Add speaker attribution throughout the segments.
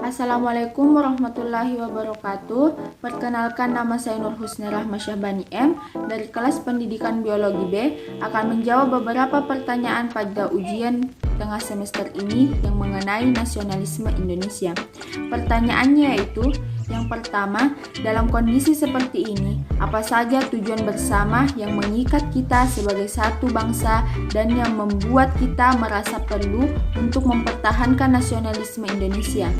Speaker 1: Assalamualaikum warahmatullahi wabarakatuh. Perkenalkan, nama saya Nur Husni Rahmasyahbani M dari kelas pendidikan biologi B akan menjawab beberapa pertanyaan pada ujian tengah semester ini yang mengenai nasionalisme Indonesia. Pertanyaannya yaitu, yang pertama, dalam kondisi seperti ini, apa saja tujuan bersama yang mengikat kita sebagai satu bangsa dan yang membuat kita merasa perlu untuk mempertahankan nasionalisme Indonesia?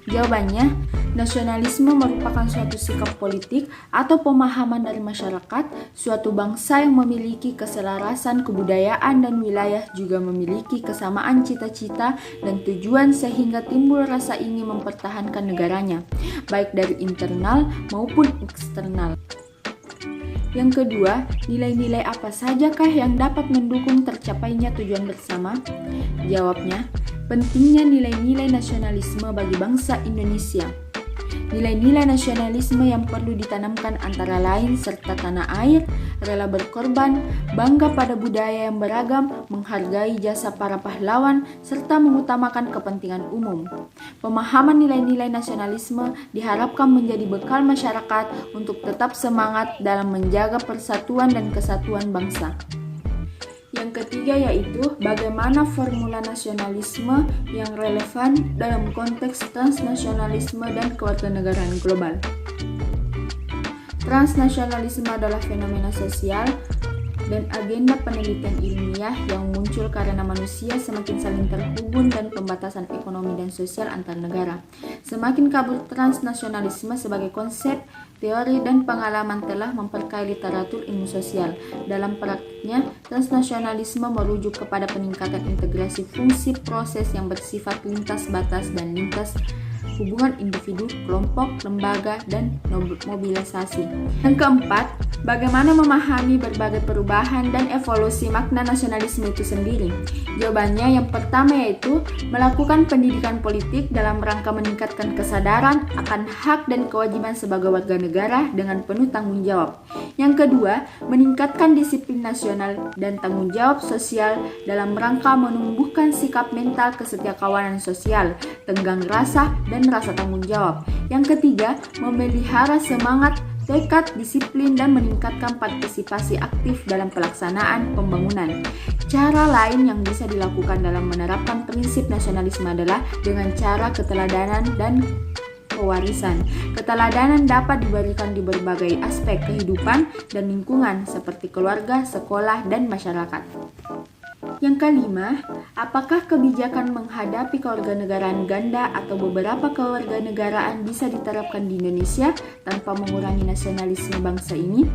Speaker 1: Jawabannya, nasionalisme merupakan suatu sikap politik atau pemahaman dari masyarakat. Suatu bangsa yang memiliki keselarasan kebudayaan dan wilayah juga memiliki kesamaan cita-cita dan tujuan sehingga timbul rasa ingin mempertahankan negaranya, baik dari internal maupun eksternal. Yang kedua, nilai-nilai apa sajakah yang dapat mendukung tercapainya tujuan bersama? Jawabnya, pentingnya nilai-nilai nasionalisme bagi bangsa Indonesia. Nilai-nilai nasionalisme yang perlu ditanamkan antara lain serta tanah air, rela berkorban, bangga pada budaya yang beragam, menghargai jasa para pahlawan, serta mengutamakan kepentingan umum. Pemahaman nilai-nilai nasionalisme diharapkan menjadi bekal masyarakat untuk tetap semangat dalam menjaga persatuan dan kesatuan bangsa. Yang ketiga yaitu bagaimana formula nasionalisme yang relevan dalam konteks transnasionalisme dan kewarganegaraan global. Transnasionalisme adalah fenomena sosial dan agenda penelitian ilmiah yang muncul karena manusia semakin saling terhubung dan pembatasan ekonomi dan sosial antar negara. Semakin kabur transnasionalisme sebagai konsep, teori, dan pengalaman telah memperkaya literatur ilmu sosial. Dalam praktiknya, transnasionalisme merujuk kepada peningkatan integrasi fungsi proses yang bersifat lintas batas dan lintas hubungan individu, kelompok, lembaga, dan mobilisasi. Yang keempat, bagaimana memahami berbagai perubahan dan evolusi makna nasionalisme itu sendiri? Jawabannya yang pertama yaitu melakukan pendidikan politik dalam rangka meningkatkan kesadaran akan hak dan kewajiban sebagai warga negara dengan penuh tanggung jawab. Yang kedua, meningkatkan disiplin nasional dan tanggung jawab sosial dalam rangka menumbuhkan sikap mental kesetiakawanan sosial, tenggang rasa, dan rasa tanggung jawab. Yang ketiga, memelihara semangat, tekad, disiplin, dan meningkatkan partisipasi aktif dalam pelaksanaan pembangunan. Cara lain yang bisa dilakukan dalam menerapkan prinsip nasionalisme adalah dengan cara keteladanan dan pewarisan. Keteladanan dapat diberikan di berbagai aspek kehidupan dan lingkungan seperti keluarga, sekolah, dan masyarakat. Yang kelima, apakah kebijakan menghadapi kewarganegaraan ganda atau beberapa kewarganegaraan bisa diterapkan di Indonesia tanpa mengurangi nasionalisme bangsa ini?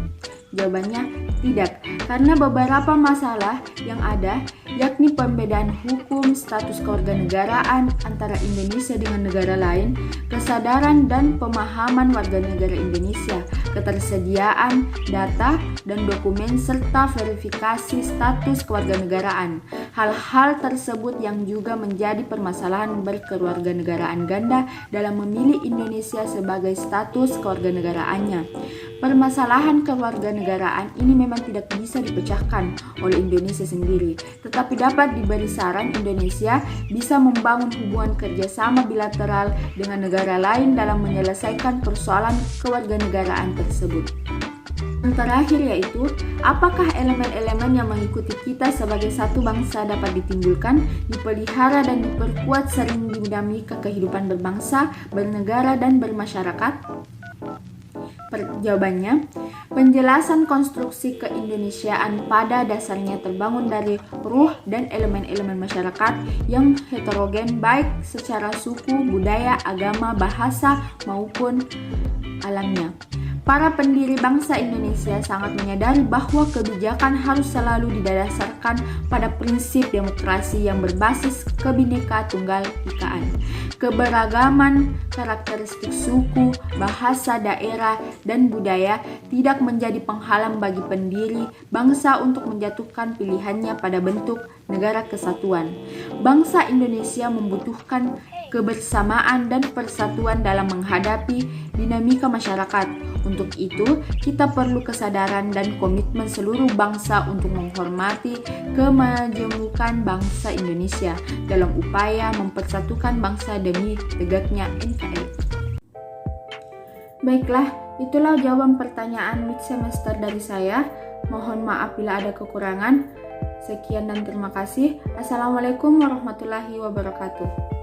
Speaker 1: Jawabannya tidak, karena beberapa masalah yang ada, yakni pembedaan hukum, status kewarganegaraan antara Indonesia dengan negara lain, kesadaran dan pemahaman warga negara Indonesia, ketersediaan data dan dokumen, serta verifikasi status kewarganegaraan. Hal-hal tersebut yang juga menjadi permasalahan berkewarganegaraan ganda dalam memilih Indonesia sebagai status kewarganegaraannya. Permasalahan kewarganegaraan ini memang tidak bisa dipecahkan oleh Indonesia sendiri, tetapi dapat diberi saran Indonesia bisa membangun hubungan kerjasama bilateral dengan negara lain dalam menyelesaikan persoalan kewarganegaraan tersebut. Yang terakhir yaitu, apakah elemen-elemen yang mengikuti kita sebagai satu bangsa dapat ditimbulkan, dipelihara, dan diperkuat sering dinamika kehidupan berbangsa, bernegara, dan bermasyarakat? Jawabannya, penjelasan konstruksi keindonesiaan pada dasarnya terbangun dari ruh dan elemen-elemen masyarakat yang heterogen baik secara suku, budaya, agama, bahasa, maupun alamnya. Para pendiri bangsa Indonesia sangat menyadari bahwa kebijakan harus selalu didasarkan pada prinsip demokrasi yang berbasis Bhinneka Tunggal Ikaan. Keberagaman karakteristik suku, bahasa, daerah, dan budaya tidak menjadi penghalang bagi pendiri bangsa untuk menjatuhkan pilihannya pada bentuk negara kesatuan. Bangsa Indonesia membutuhkan kebersamaan dan persatuan dalam menghadapi dinamika masyarakat. Untuk itu, kita perlu kesadaran dan komitmen seluruh bangsa untuk menghormati kemajemukan bangsa Indonesia dalam upaya mempersatukan bangsa demi tegaknya NKRI. Baiklah, itulah jawaban pertanyaan mid semester dari saya. Mohon maaf bila ada kekurangan. Sekian dan terima kasih. Assalamualaikum warahmatullahi wabarakatuh.